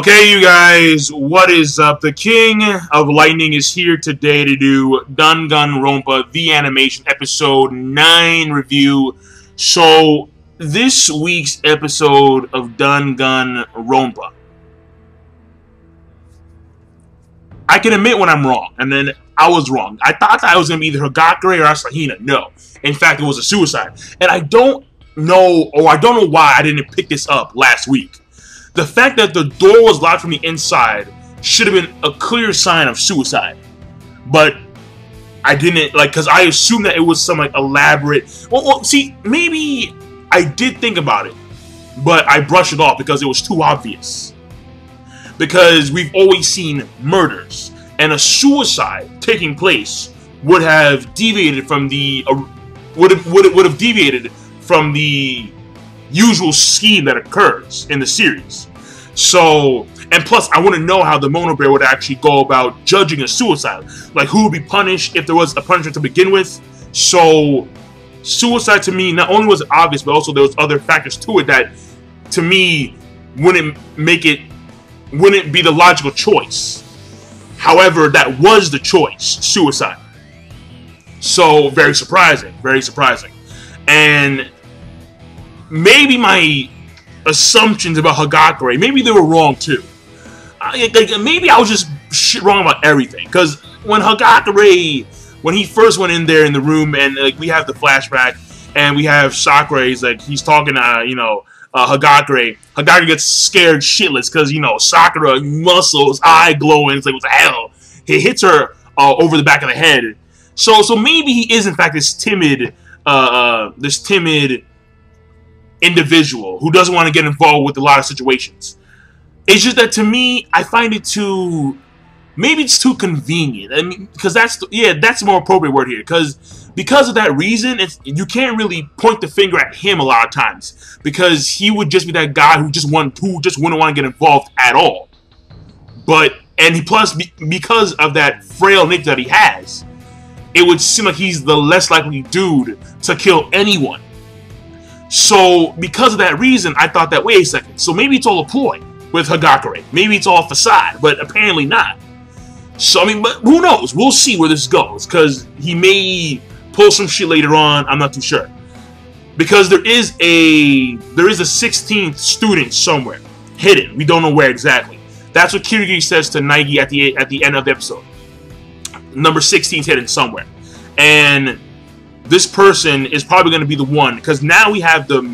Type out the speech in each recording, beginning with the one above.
Okay, you guys, what is up? The King of Lightning is here today to do Danganronpa, the animation, episode 9 review. So, this week's episode of Danganronpa, I can admit when I'm wrong, and then I was wrong. I thought that I was going to be either Hagakure or Asahina. No. In fact, it was a suicide. And I don't know why I didn't pick this up last week. The fact that the door was locked from the inside should have been a clear sign of suicide. But I didn't, because I assumed that it was some, elaborate... Well, see, maybe I did think about it, but I brushed it off because it was too obvious. Because we've always seen murders, and a suicide taking place would have deviated from the... would have deviated from the usual scheme that occurs in the series. So, and plus, I want to know how the Monobear would actually go about judging a suicide. Like, who would be punished if there was a punishment to begin with. So, suicide to me, not only was it obvious, but also there was other factors to it that, to me, wouldn't be the logical choice. However, that was the choice, suicide. So, very surprising, very surprising. And maybe my assumptions about Hagakure, maybe they were wrong too. Maybe I was just wrong about everything. Because when Hagakure, when he first went in there in the room, and we have the flashback, and we have Sakura, he's talking to Hagakure. Hagakure gets scared shitless because Sakura muscles, eye glowing. It's like, what the hell? He hits her over the back of the head. So maybe he is in fact this timid individual who doesn't want to get involved with a lot of situations. It's just that to me, I find it maybe it's too convenient. I mean, because that's the more appropriate word here. Because of that reason, you can't really point the finger at him a lot of times, because he would just be that guy who just wouldn't want to get involved at all. Plus, because of that frail nature that he has, it would seem like he's the less likely dude to kill anyone. So, because of that reason, I thought that, wait a second, so maybe it's all a ploy with Hagakure. Maybe it's all a facade, but apparently not. So, I mean, but who knows? We'll see where this goes, because he may pull some shit later on. I'm not too sure. Because there is a 16th student somewhere, hidden. We don't know where exactly. That's what Kirigi says to Naegi at the end of the episode. Number 16 is hidden somewhere. And this person is probably going to be the one, because now we have the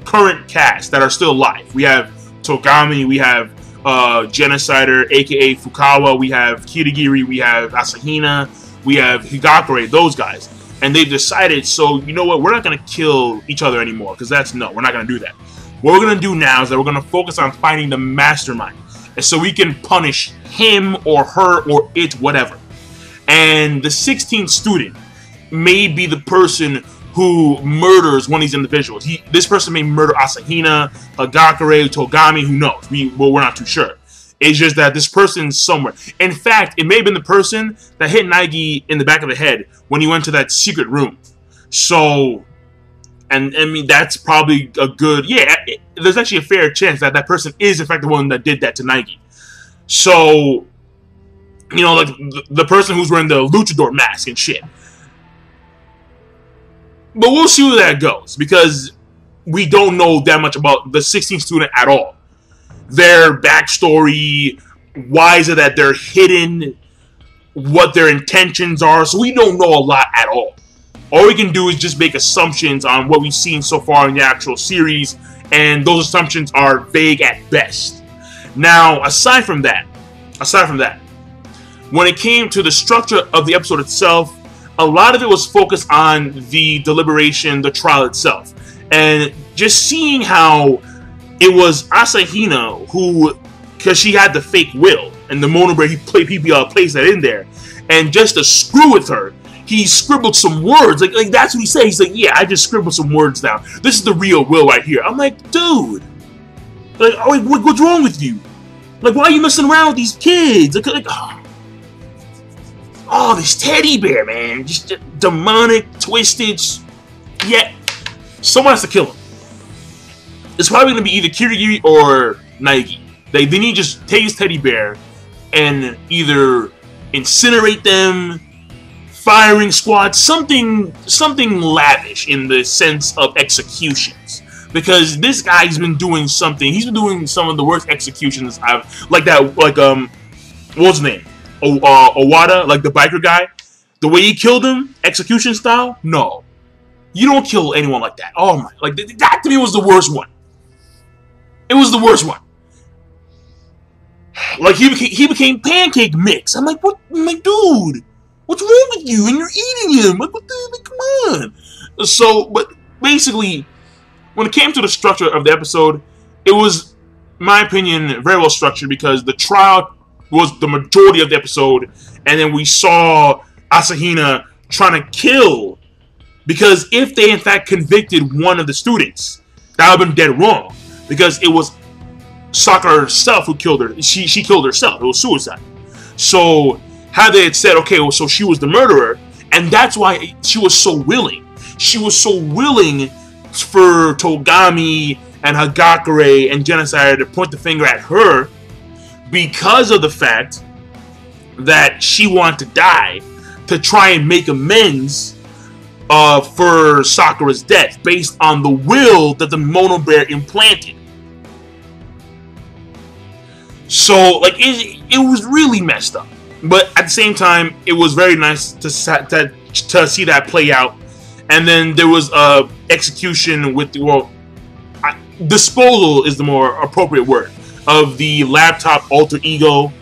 current cast that are still alive. We have Togami, we have Genocider, aka Fukawa, we have Kirigiri, we have Asahina, we have Hagakure, those guys. And they've decided, so you know what, we're not going to kill each other anymore, because we're not going to do that. What we're going to do now is that we're going to focus on finding the mastermind, and so we can punish him or her or it, whatever. And the 16th student may be the person who murders one of these individuals. This person may murder Asahina, Hagakure, Togami, who knows? We're not too sure. It's just that this person's somewhere. In fact, it may have been the person that hit Naegi in the back of the head when he went to that secret room. So, and I mean, that's probably a good... Yeah, there's actually a fair chance that that person is, in fact, the one that did that to Naegi. So, like the person who's wearing the luchador mask and shit. But we'll see where that goes, because we don't know that much about the 16th student at all. Their backstory, why is it that they're hidden, what their intentions are, so we don't know a lot at all. All we can do is just make assumptions on what we've seen so far in the actual series, and those assumptions are vague at best. Now, aside from that, when it came to the structure of the episode itself, a lot of it was focused on the deliberation, the trial itself. And just seeing how it was Asahina who, because she had the fake will, and the Monobear, he placed that in there. And just to screw with her, he scribbled some words. Like that's what he said. He's like, yeah, I just scribbled some words down. This is the real will right here. I'm like, dude. Like, oh, what's wrong with you? Like, why are you messing around with these kids? Oh, this teddy bear, man. Just demonic, twisted. Yeah. Someone has to kill him. It's probably going to be either Kirigiri or Naegi. They need to just take his teddy bear and either incinerate them, firing squad, something lavish in the sense of executions. Because this guy's been doing something. He's been doing some of the worst executions I've what was his name? Owada, like the biker guy. The way he killed him, execution style. No, you don't kill anyone like that. Oh my! Like that to me was the worst one. It was the worst one. Like he became pancake mix. I'm like, what? I'm like, dude, what's wrong with you? And you're eating him. Like, what the? Like, come on. So, but basically, when it came to the structure of the episode, it was, in my opinion, very well structured because the trial was the majority of the episode, and then we saw Asahina trying to kill, because if they in fact convicted one of the students, that would have been dead wrong, because it was Sakura herself who killed her. She killed herself. It was suicide. So how they had said, okay, well, so she was the murderer, and that's why she was so willing. She was so willing for Togami and Hagakure and Genocide to point the finger at her, because of the fact that she wanted to die to try and make amends for Sakura's death based on the will that the Monobear implanted. So, like, it was really messed up. But at the same time, it was very nice to see that play out. And then there was execution with the, well, disposal is the more appropriate word, of the laptop alter ego.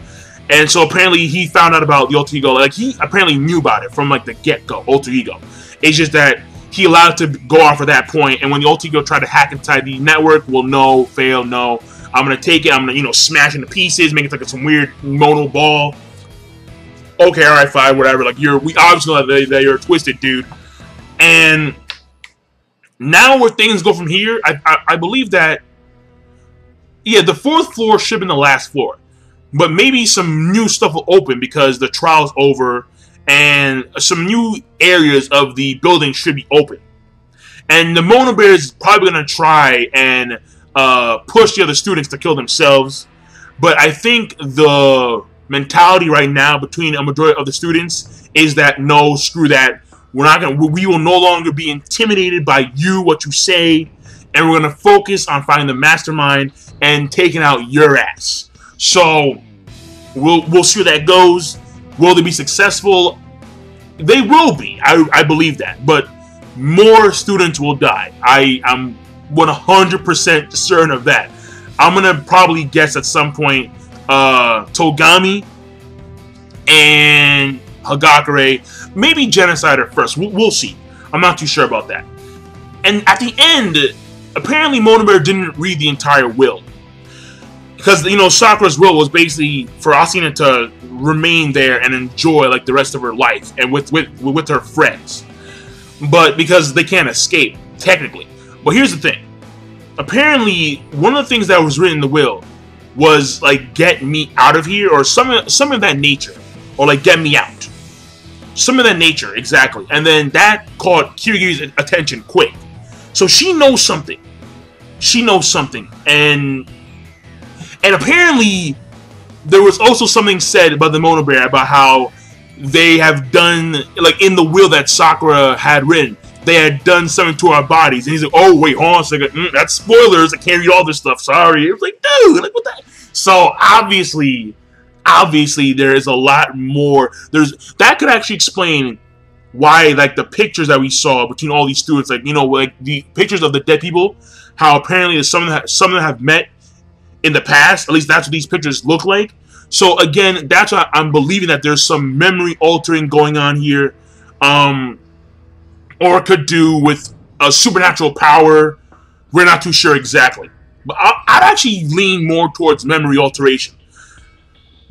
And so apparently he found out about the alter ego. Like, he apparently knew about it from like the get-go, alter ego. It's just that he allowed it to go off at that point, and when the alter ego tried to hack inside the network, well, no, fail, no. I'm gonna take it, I'm gonna, smash into pieces, make it like some weird mono ball. Okay, alright, fine, whatever. Like, we obviously know that you're a twisted dude. And now where things go from here, I believe that, yeah, the 4th floor should have been the last floor. But maybe some new stuff will open because the trial's over, and some new areas of the building should be open. And the Monobear is probably going to try and push the other students to kill themselves. But I think the mentality right now between a majority of the students is that, no, screw that. We will no longer be intimidated by you, what you say, and we're going to focus on finding the mastermind and taking out your ass. So we'll see where that goes. Will they be successful? They will be. I believe that. But more students will die. I'm 100% certain of that. I'm going to probably guess at some point Togami and Hagakure, maybe Genocider first. We'll see. I'm not too sure about that. And at the end, apparently Monobear didn't read the entire will. Because, Sakura's will was basically for Asahina to remain there and enjoy, like, the rest of her life and with her friends. But because they can't escape, technically. But here's the thing. Apparently, one of the things that was written in the will was, like, get me out of here, or some of that nature. Or, like, get me out. Some of that nature, exactly. And then that caught Kirigi's attention quick. So she knows something. She knows something. And apparently, there was also something said by the Monobear about how they have done, like, in the will that Sakura had written, they had done something to our bodies. And he's like, oh, wait, hold on a second. That's spoilers. I can't read all this stuff. Sorry. It was like, dude, like, what the? So, obviously, there is a lot more. That could actually explain why, like, the pictures that we saw between all these students, like, like, the pictures of the dead people, how apparently some of them have met in the past. At least that's what these pictures look like. So again, that's why I'm believing that there's some memory altering going on here, or it could do with a supernatural power. We're not too sure exactly, but I'd actually lean more towards memory alteration,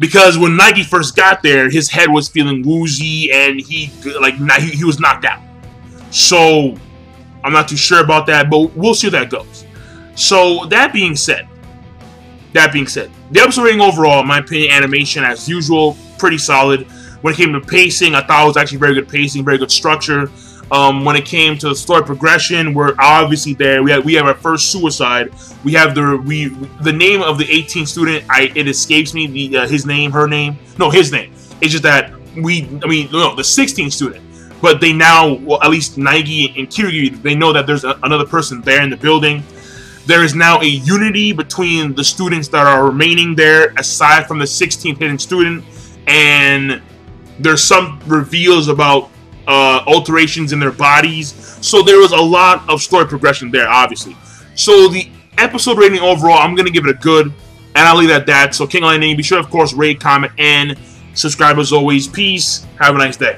because when Nike first got there, his head was feeling woozy and he was knocked out. So I'm not too sure about that, but we'll see how that goes. So that being said, the episode rating overall, in my opinion, animation as usual, pretty solid. When it came to pacing, I thought it was actually very good pacing, very good structure. When it came to the story progression, we're obviously there. We have our first suicide. We have the name of the 18th student. It escapes me his name, her name. No, his name. It's just that the 16th student. But they now, well, at least Naegi and Kiryu, they know that there's another person there in the building. There is now a unity between the students that are remaining there, aside from the 16th hidden student, and there's some reveals about alterations in their bodies. So there was a lot of story progression there, obviously. So the episode rating overall, I'm going to give it a good, and I'll leave it at that. So King Lightning, be sure, of course, rate, comment, and subscribe as always. Peace. Have a nice day.